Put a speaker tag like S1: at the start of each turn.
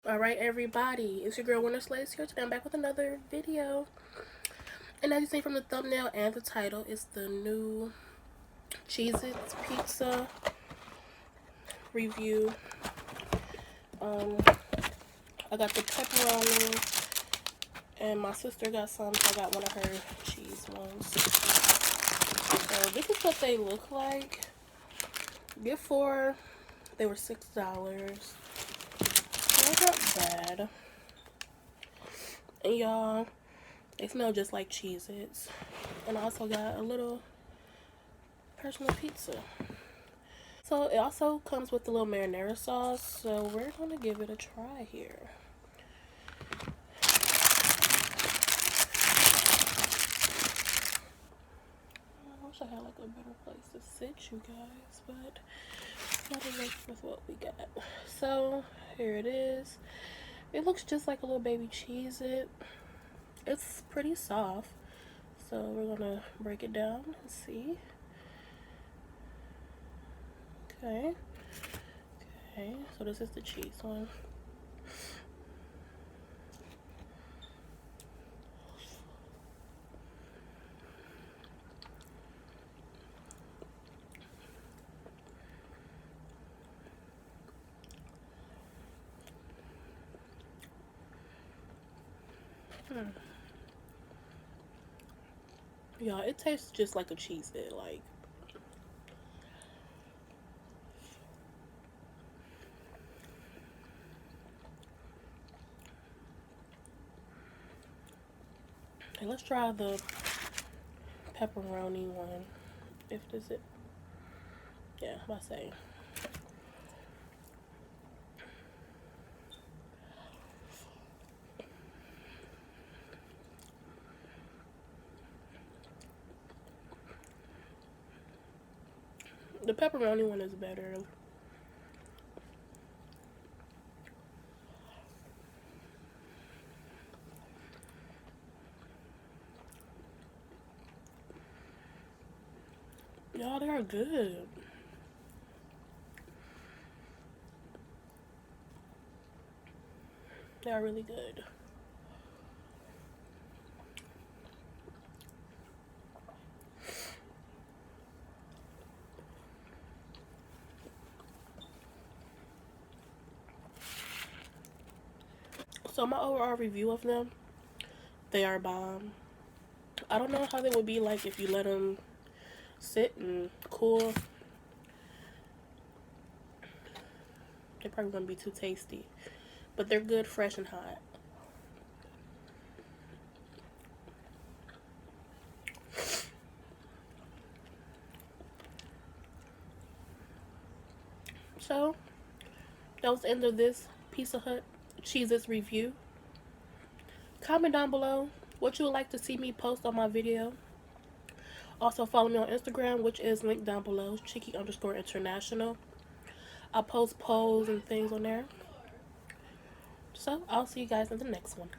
S1: Alright everybody, it's your girl Winter Slaves here. Today I'm back with another video. And as you see from the thumbnail and the title, it's the new Cheez-It pizza review. I got the pepperoni and my sister got some, so I got one of her cheese ones. So this is what they look like. Before they were $6. They're not bad. And y'all, they smell just like Cheez-Its. And I also got a little personal pizza. So it also comes with a little marinara sauce. So we're gonna give it a try here. I wish I had like a better place to sit, you guys, but gotta work with what we got. So here it is. It looks just like a little baby Cheez-It. It's pretty soft, so we're gonna break it down and see. Okay, so this is the cheese one. Yeah, it tastes just like a Cheez-It, like. Okay, let's try the pepperoni one. If this it, yeah, I say. The pepperoni one is better. Y'all, they are good. They are really good. So my overall review of them, they are bomb. I don't know how they would be like if you let them sit and cool. They're probably gonna be too tasty, but they're good fresh and hot. So that was the end of this Pizza Hut Cheez-Its review. Comment down below what you would like to see me post on my video. Also follow me on Instagram, which is linked down below, Cheeky_international. I post polls and things on there. So I'll see you guys in the next one.